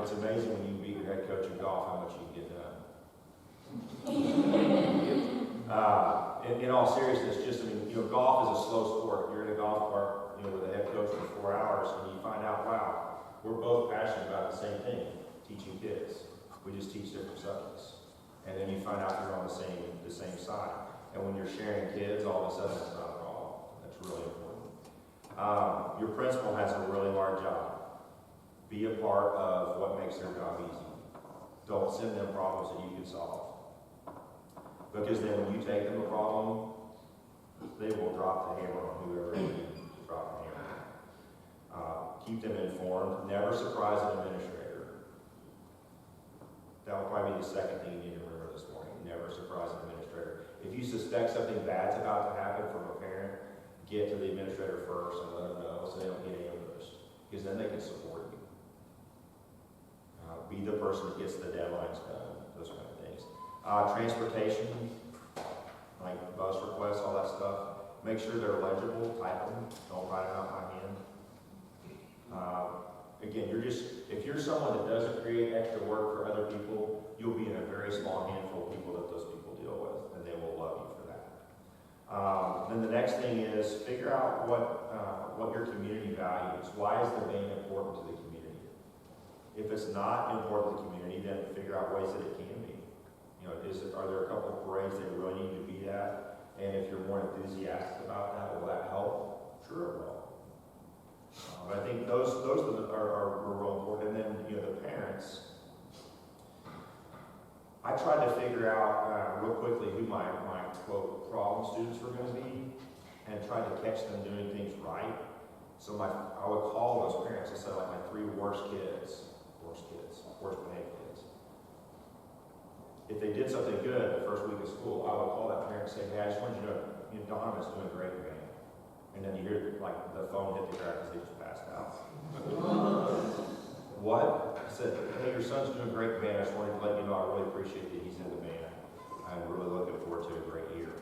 it's amazing when you beat your head coach in golf how much you can get done. In all seriousness, golf is a slow sport. You're in a golf cart, with a head coach for 4 hours, and you find out, wow, we're both passionate about the same thing, teaching kids. We just teach different subjects. And then you find out you're on the same side. And when you're sharing kids, all of a sudden that's not a problem. That's really important. Your principal has a really hard job. Be a part of what makes their job easy. Don't send them problems that you can solve. Because then when you take them a problem, they will drop the hammer on whoever they need to drop the hammer. Keep them informed. Never surprise an administrator. That will probably be the second thing you need to remember this morning. Never surprise an administrator. If you suspect something bad's about to happen from a parent, get to the administrator first and let them know so they don't get ambushed. Because then they can support you. Be the person that gets the deadlines done, those kind of things. Transportation, like bus requests, all that stuff. Make sure they're legible, type them, don't write them out by hand. Again, if you're someone that doesn't create extra work for other people, you'll be in a very small handful of people that those people deal with, and they will love you for that. Then the next thing is figure out what your community values. Why is the band important to the community? If it's not important to the community, then figure out ways that it can be. Are there a couple of parades they really need to be at? And if you're more enthusiastic about that, will that help? Sure it will. But I think those are real important. And then, the parents. I tried to figure out real quickly who my quote problem students were going to be, and tried to catch them doing things right. So I would call those parents and say, like, my 3 worst behaved kids. If they did something good the first week of school, I would call that parent and say, hey, I just wanted you to know, Donovan's doing great, man. And then you hear, like, the phone hit the ground because they just passed out. What? I said, hey, your son's doing great, man. I just wanted to let you know I really appreciate that he's in the band. I'm really looking forward to a great year.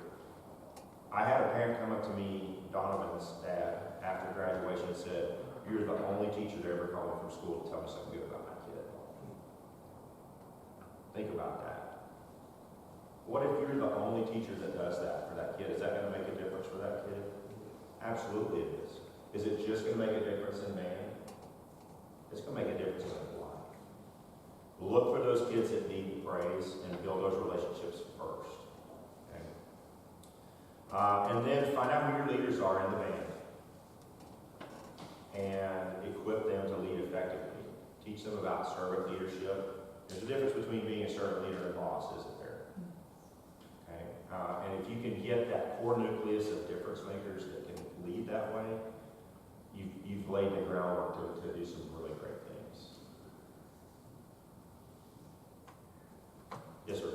I had a parent come up to me, Donovan's dad, after graduation and said, you're the only teacher that ever called me from school to tell me something good about my kid. Think about that. What if you're the only teacher that does that for that kid? Is that going to make a difference for that kid? Absolutely it is. Is it just going to make a difference in band? It's going to make a difference in their life. Look for those kids that need praise and build those relationships first. Okay? And then find out who your leaders are in the band. And equip them to lead effectively. Teach them about servant leadership. There's a difference between being a servant leader and boss, isn't there? Okay? And if you can get that core nucleus of difference makers that can lead that way, you've laid the groundwork to do some really great things. Yes, sir?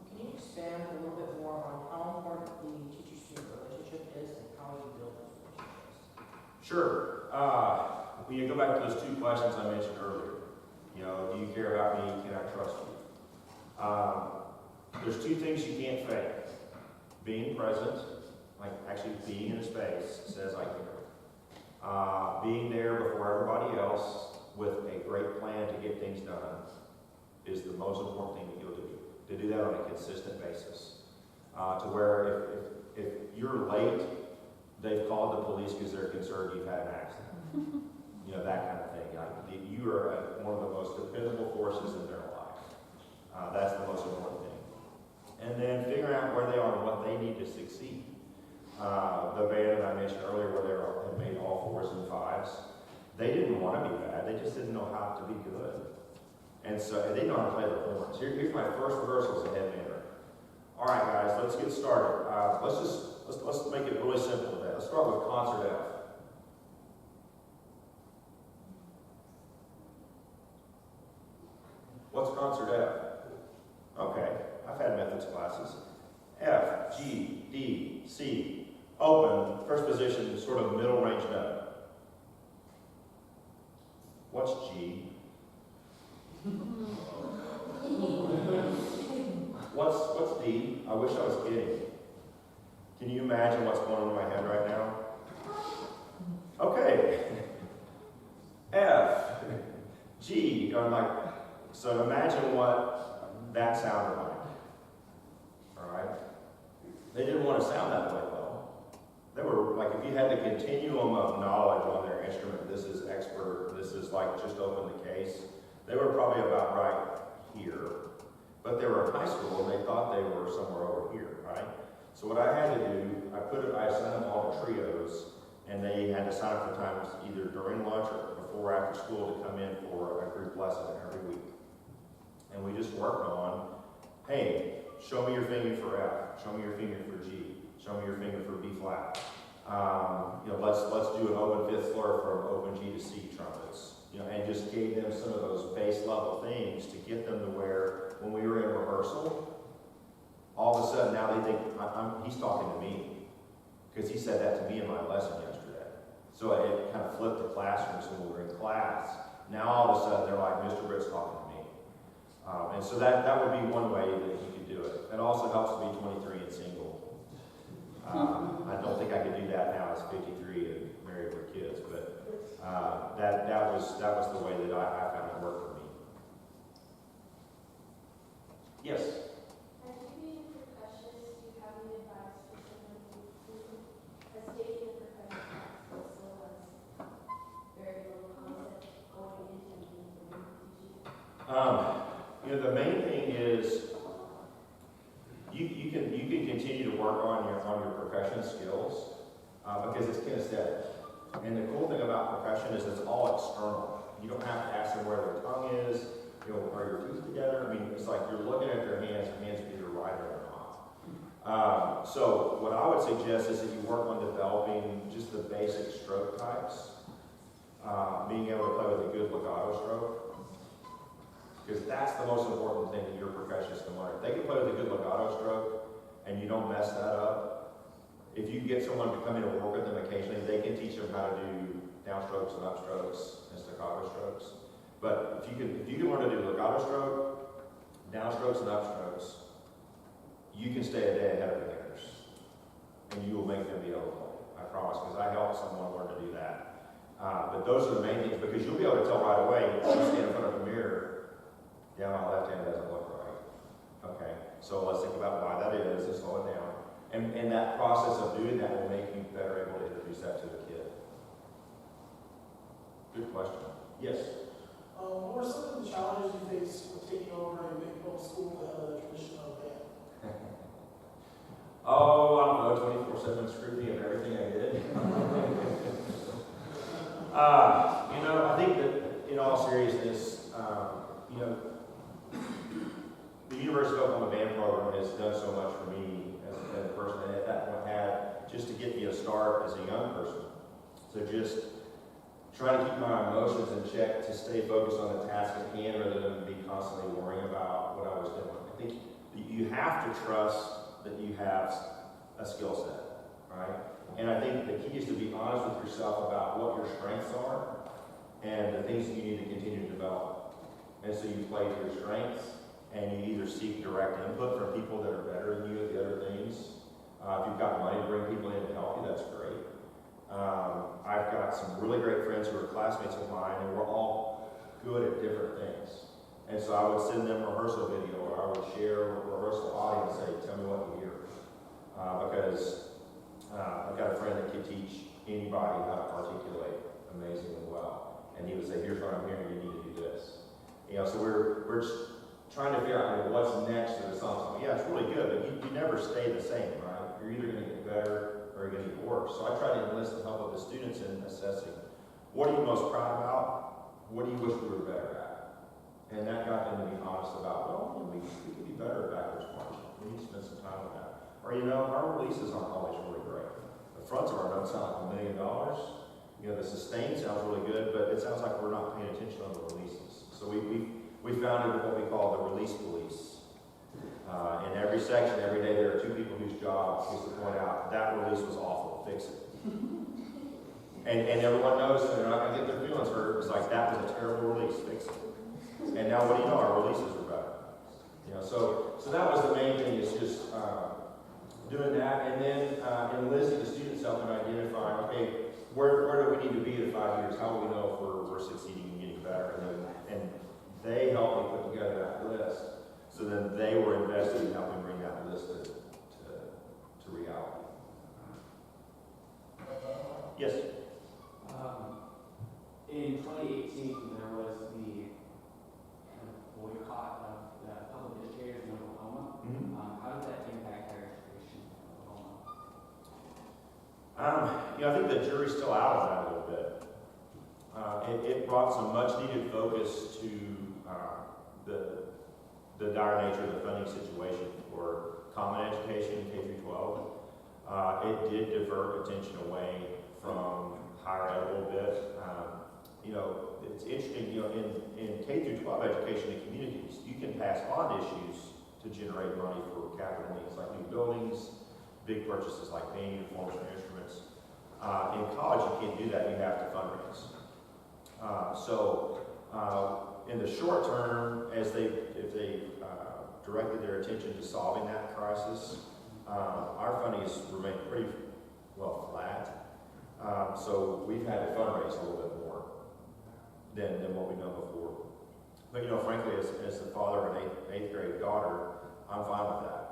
Can you expand a little bit more on how important the teacher-student relationship is and how you build those relationships? Sure. When you go back to those 2 questions I mentioned earlier, do you care about me? Can I trust you? There's 2 things you can't fake. Being present, like actually being in a space, says I care. Being there before everybody else with a great plan to get things done is the most important thing that you'll do. To do that on a consistent basis. To where if you're late, they've called the police because they're concerned you've had an accident. That kind of thing. You are one of the most dependable forces in their life. That's the most important thing. And then figuring out where they are and what they need to succeed. The band that I mentioned earlier where they had made all 4s and 5s, they didn't want to be bad. They just didn't know how to be good. And so they didn't know how to play their horns. Here's my first rehearsal as a head bander. All right, guys, let's get started. Let's make it really simple today. Let's start with concert F. What's concert F? Okay, I've had methods classes. F, G, D, C. Open, first position, sort of middle range note. What's G? What's D? I wish I was kidding. Can you imagine what's going on in my head right now? Okay. F, G, know, like, so imagine what that sounded like. All right? They didn't want to sound that way, though. They were, like, if you had the continuum of knowledge on their instrument, this is expert, this is like just open the case, they were probably about right here. But they were in high school and they thought they were somewhere over here, right? So what I had to do, I assigned them all to trios, and they had to sign up for times either during lunch or before or after school to come in for a group lesson every week. And we just worked on, hey, show me your finger for F, show me your finger for G, show me your finger for B flat. You know, let's do an open fifth slur from open G to C trumpets. You know, and just gave them some of those base level things to get them to where when we were in rehearsal, all of a sudden now they think he's talking to me because he said that to me in my lesson yesterday. So it kind of flipped the classroom. So when we were in class, now all of a sudden they're like, Mr. Britt's talking to me. And so that would be one way that you could do it. It also helps to be 23 and single. I don't think I could do that now as 53 and married with kids, but that was the way that I found it worked for me. Yes? As you being a percussionist, do you have any advice for someone who has taken a percussion class but still has very little concept going into being a teacher? You know, the main thing is you can continue to work on your percussion skills because it's kinesthetic. And the cool thing about percussion is it's all external. You don't have to ask them where their tongue is. You know, are your teeth together? I mean, it's like you're looking at their hands are either right or not. So what I would suggest is that you work on developing just the basic stroke types, being able to play with a good legato stroke. Because that's the most important thing that your percussionists can learn. If they can play with a good legato stroke and you don't mess that up, if you get someone to come in and work with them occasionally, they can teach them how to do downstrokes and upstrokes and staccato strokes. But if you can learn to do legato stroke, downstrokes and upstrokes, you can stay a day ahead of beginners. And you will make them be able to play. I promise, because I helped someone learn to do that. But those are the main things, because you'll be able to tell right away, if you stand in front of a mirror, yeah, my left hand doesn't look right. Okay, so let's think about why that is and slow it down. And that process of doing that will make you better able to introduce that to the kid. Good question. Yes? What are some of the challenges you face with taking over a big public school that had a traditional band? Oh, I don't know, 24/7 scrutiny of everything I did. You know, I think that in all seriousness, you know, the University of Oklahoma band program has done so much for me as a person, and at that point had just to get me a start as a young person. So just trying to keep my emotions in check, to stay focused on the task at hand rather than be constantly worrying about what I was doing. I think you have to trust that you have a skill set, right? And I think the key is to be honest with yourself about what your strengths are and the things that you need to continue to develop. And so you play to your strengths, and you either seek direct input from people that are better than you at the other things. If you've got money to bring people in to help you, that's great. I've got some really great friends who are classmates of mine, and we're all good at different things. And so I would send them rehearsal video, or I would share a rehearsal audio and say, tell me what you hear. Because I've got a friend that can teach anybody how to articulate amazingly well. And he would say, here's what I'm hearing, you need to do this. You know, so we're just trying to figure out, you know, what's next to the song. So, yeah, it's really good, but you never stay the same, right? You're either going to get better or you're going to get worse. So I try to enlist the help of the students in assessing, what are you most proud about? What do you wish we were better at? And that got them to be honest about, well, we could be better at backwards marching. We need to spend some time on that. Or, you know, our releases aren't always really great. The fronts of our notes sound like $1 million. You know, the sustain sounds really good, but it sounds like we're not paying attention on the releases. So we founded what we call the release police. In every section, every day, there are 2 people whose job is to point out, that release was awful, fix it. And everyone knows that they're not going to get their feelings hurt. It's like, that was a terrible release, fix it. And now what do you know, our releases are better. You know, so that was the main thing, is just doing that, and then enlisting the students' help in identifying, okay, where do we need to be in 5 years? How do we know if we're succeeding and getting better? And So then they were invested in helping bring that list to reality. Yes? In 2018, there was the kind of boycott of the public educators in Oklahoma. How did that impact higher education in Oklahoma? I think the jury's still out on that a little bit. It brought some much-needed focus to the dire nature of the funding situation for common education K through 12. It did divert attention away from higher ed a little bit. It's interesting, in K through 12 education in communities, you can pass bond issues to generate money for capital needs like new buildings, big purchases like paint, uniforms, and instruments. In college, you can't do that, you have to fundraise. In the short term, if they directed their attention to solving that crisis, our funding has remained pretty well flat. So we've had to fundraise a little bit more than what we've done before. But frankly, as the father of an eighth grade daughter, I'm fine with that.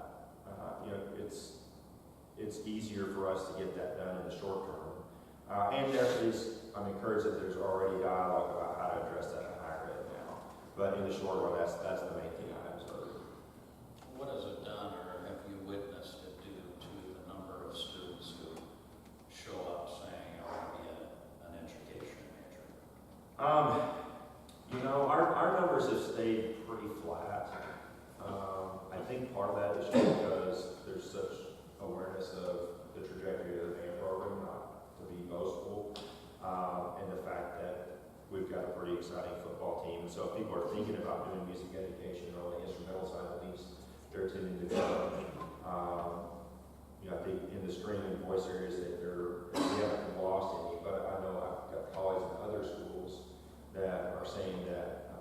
It's easier for us to get that done in the short term. And I'm encouraged that there's already dialogue about how to address that in higher ed now. But in the short run, that's the main thing I observed. What has it done, or have you witnessed it do to the number of students who show up saying, I want to be an education major? Our numbers have stayed pretty flat. I think part of that is just because there's such awareness of the trajectory of the band program, not to be boastful, and the fact that we've got a pretty exciting football team. And so if people are thinking about doing music education or on the instrumental side at least, they're tending to go. I think in the string and voice areas that we haven't lost any, but I know I've got colleagues in other schools that are saying that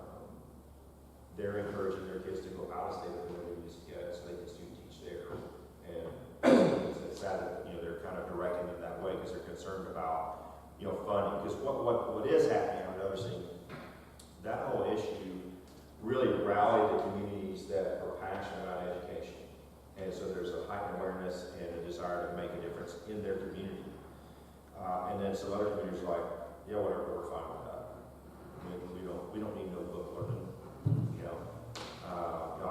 they're encouraging their kids to go out of state of doing music ed so they can student teach there. And it's sad that they're kind of directing it that way because they're concerned about funding. Because what is happening, I'm noticing, that whole issue really rallied the communities that are passionate about education. And so there's a heightened awareness and a desire to make a difference in their community. And then some other communities are like, yeah, whatever, we're fine with that. We don't need no book learning.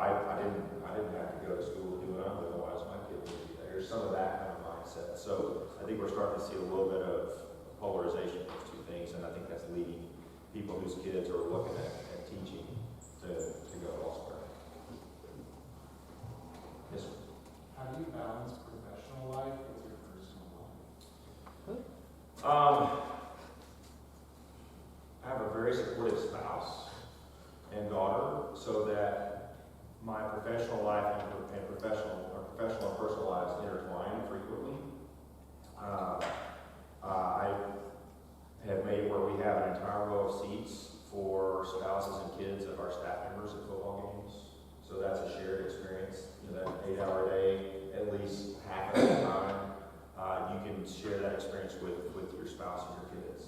I didn't have to go to school to do it. Otherwise, my kid would be there. Some of that kind of mindset. So I think we're starting to see a little bit of polarization of those two things, and I think that's leading people whose kids are looking at teaching to go elsewhere. Yes, sir. How do you balance professional life with your personal life? I have a very supportive spouse and daughter, so that my professional life and professional and personal lives intertwine frequently. I have made where we have an entire row of seats for spouses and kids of our staff members at football games. So that's a shared experience. That 8-hour day, at least half of the time, you can share that experience with your spouse and your kids.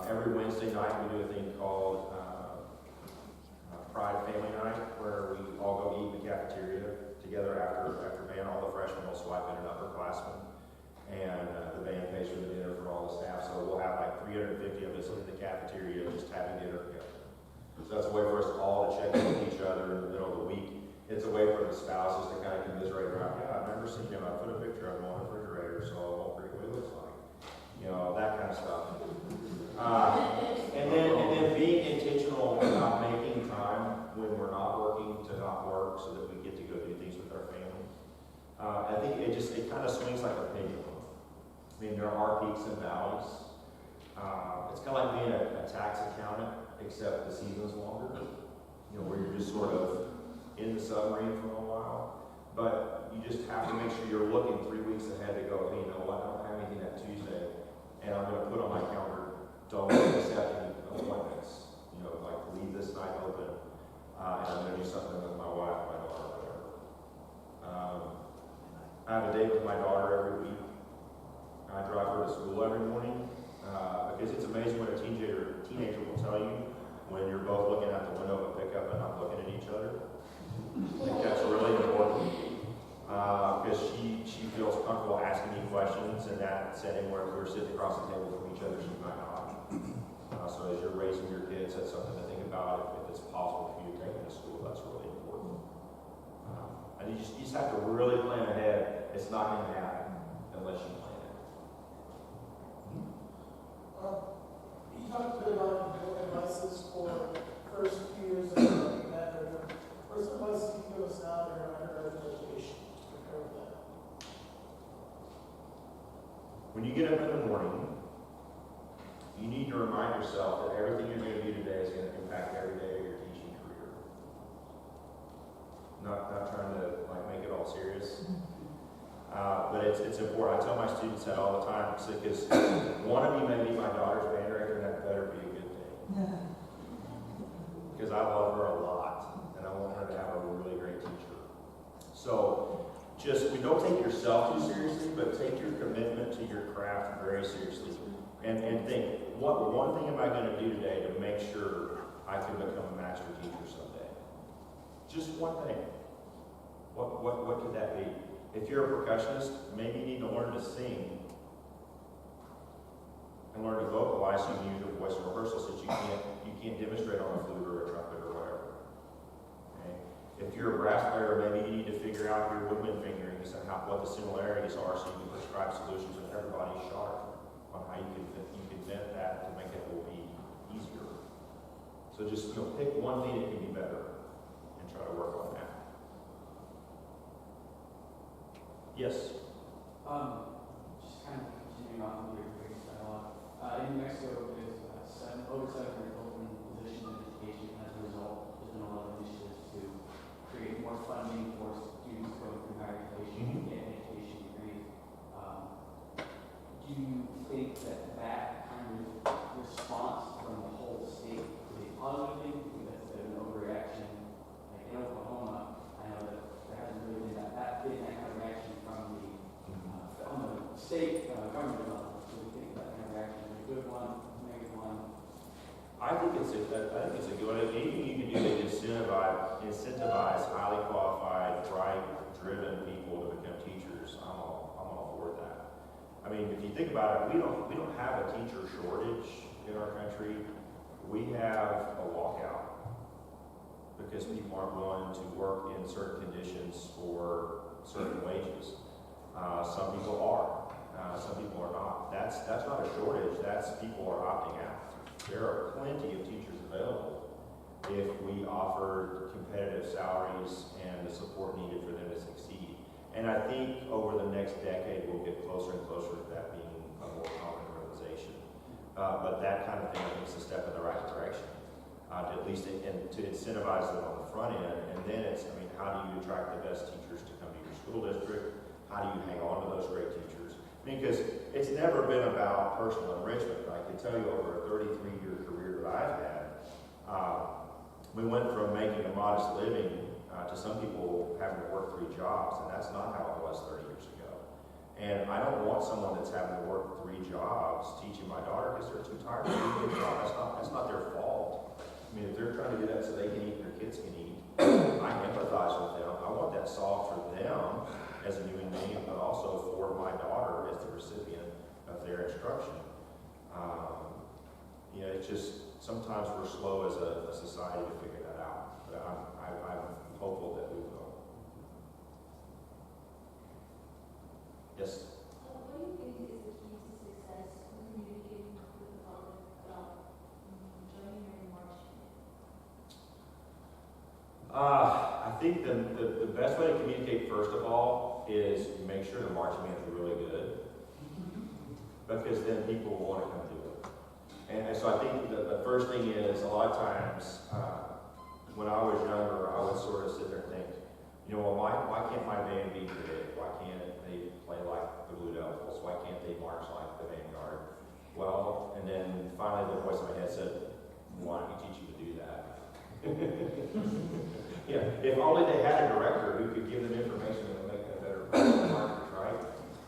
Every Wednesday night we do a thing called Pride Family Night, where we all go eat in the cafeteria together after band. All the freshmen will swipe in an upperclassman, and the band pays for the dinner for all the staff. So we'll have like 350 of us in the cafeteria just having dinner together. So that's a way for us all to check in with each other in the middle of the week. It's a way for the spouses to kind of commiserate around. Yeah, I've never seen him. I put a picture of him on the refrigerator, so I won't forget what he looks like. That kind of stuff. And then being intentional about making time when we're not working to not work, so that we get to go do things with our family. I think it kind of swings like a pendulum. I mean, there are peaks and valleys. It's kind of like being a tax accountant, except the season's longer. Where you're just sort of in the submarine for a while. But you just have to make sure you're looking 3 weeks ahead to go, hey, I don't have anything that Tuesday, and I'm going to put on my calendar, don't accept any appointments. Like leave this night open, and I'm going to do something with my wife, my daughter, whatever. I have a date with my daughter every week. I drive her to school every morning, because it's amazing what a teenager will tell you when you're both looking out the window of a pickup and not looking at each other. across the table from each other, so you might not. So as you're raising your kids, that's something to think about. If it's possible for you to take them to school, that's really important. And you just have to really plan ahead. It's not going to happen unless you plan it. You talked a bit about advices for first few years of that. What some advice you can give us now in our undergraduate education to prepare for that? When you get up in the morning, you need to remind yourself that everything you're going to do today is going to impact every day of your teaching career. Not trying to make it all serious, but it's important. I tell my students that all the time because one of you may be my daughter's band director, and that better be a good thing. Because I love her a lot, and I want her to have a really great teacher. So we don't take yourself too seriously, but take your commitment to your craft very seriously. And think, what one thing am I going to do today to make sure I can become a master teacher someday? Just one thing. What could that be? If you're a percussionist, maybe you need to learn to sing and learn to vocalize so you can use your voice in rehearsal since you can't demonstrate on a flute or a trumpet or whatever. Okay? If you're a brass player, maybe you need to figure out your woodwind fingerings and what the similarities are so you can prescribe solutions and everybody's sharp on how you can vent that to make it a little easier. So just pick one thing that can be better and try to work on that. Yes? Just kind of continuing on with your previous dialogue. In New Mexico, there's over 700 open positions in education. As a result, there's been a lot of initiatives to create more funding for students going through higher education and get an education degree. Do you think that kind of response from the whole state is a positive thing? Do you think that's a bit of an overreaction? Like in Oklahoma, I know that there hasn't really been that kind of reaction from the state government level. So we think that kind of reaction is a good one, negative one. I think it's a good one. Anything you can do to incentivize highly qualified, bright, driven people to become teachers, I'm all for that. I mean, if you think about it, we don't have a teacher shortage in our country. We have a walkout because people aren't willing to work in certain conditions for certain wages. Some people are. Some people are not. That's not a shortage. That's people are opting out. There are plenty of teachers available if we offered competitive salaries and the support needed for them to succeed. And I think over the next decade, we'll get closer and closer to that being a more common realization. But that kind of thing, I think, is a step in the right direction, at least to incentivize them on the front end. And then how do you attract the best teachers to come to your school district? How do you hang on to those great teachers? Because it's never been about personal enrichment. I can tell you over a 33-year career that I've had, we went from making a modest living to some people having to work 3 jobs, and that's not how it was 30 years ago. And I don't want someone that's having to work 3 jobs teaching my daughter because they're too tired to do their job. That's not their fault. I mean, if they're trying to do that so they can eat and their kids can eat, I empathize with them. I want that solved for them as a human being, but also for my daughter as the recipient of their instruction. It's just sometimes we're slow as a society to figure that out, but I'm hopeful that we will. Yes? What do you think is the key to success in communicating with the public about joining your march? I think the best way to communicate, first of all, is make sure the marching band is really good, because then people will want to come do it. And so I think the first thing is, a lot of times, when I was younger, I would sort of sit there and think, why can't my band be big? Why can't they play like the Blue Devils? Why can't they march like the Vanguard? Well, and then finally the voice in my head said, why don't you teach you to do that? If only they had a director who could give them information that would make them better marketers, right?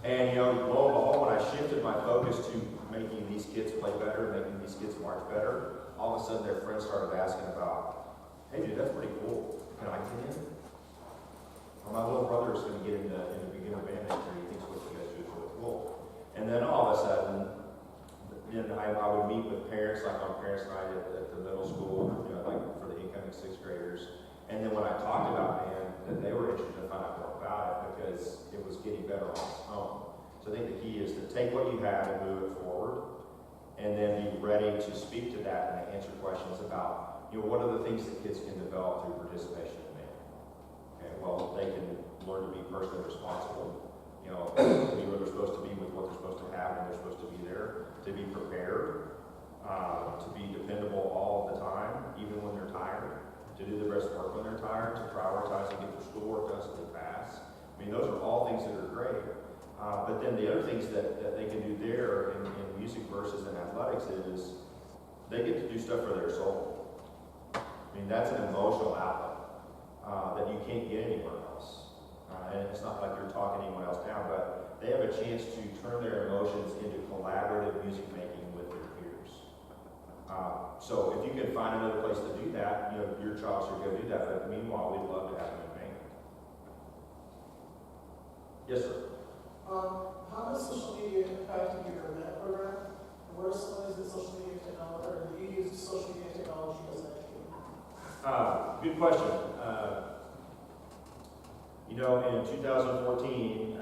And lo and behold, when I shifted my focus to making these kids play better, making these kids march better, all of a sudden their friends started asking about, hey dude, that's pretty cool. Can I get in? Or my little brother is going to get in the beginner band next year. He thinks what you guys do is really cool. And then all of a sudden, parents, like on parents' night at the middle school, you know, like for the incoming sixth graders. And then when I talked about band, that they were interested to find out more about it because it was getting better on its own. So I think the key is to take what you have and move it forward, and then be ready to speak to that and to answer questions about, you know, what are the things that kids can develop through participation in band. Okay, well, they can learn to be personally responsible. You know, to be where they're supposed to be with what they're supposed to have when they're supposed to be there, to be prepared, to be dependable all of the time, even when they're tired, to do their best work when they're tired, to prioritize and get their schoolwork done so they pass. I mean, those are all things that are great. But then the other things that they can do there in music versus in athletics is they get to do stuff for their soul. I mean, that's an emotional outlet that you can't get anywhere else. And it's not like you're talking anyone else down, but they have a chance to turn their emotions into collaborative music making with their peers. So if you can find another place to do that, you know, your child should go do that. But meanwhile, we'd love to have them in band. Yes, sir. How does social media impact your event program? And what are some ways that social media technology, or do you use social media technology as an educator? Good question. You know, in 2014,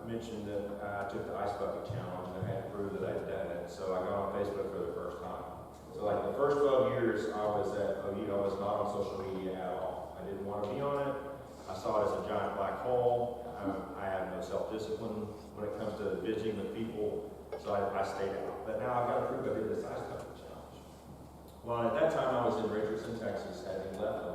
mentioned that I took the ice bucket challenge and I had to prove that I'd done it. So I got on Facebook for the first time. So like the first 12 years I was at OU, I was not on social media at all. I didn't want to be on it. I saw it as a giant black hole. I had no self-discipline when it comes to visiting with people, so I stayed out. But now I've got to prove I did this ice bucket challenge. Well, at that time I was in Richardson, Texas, having left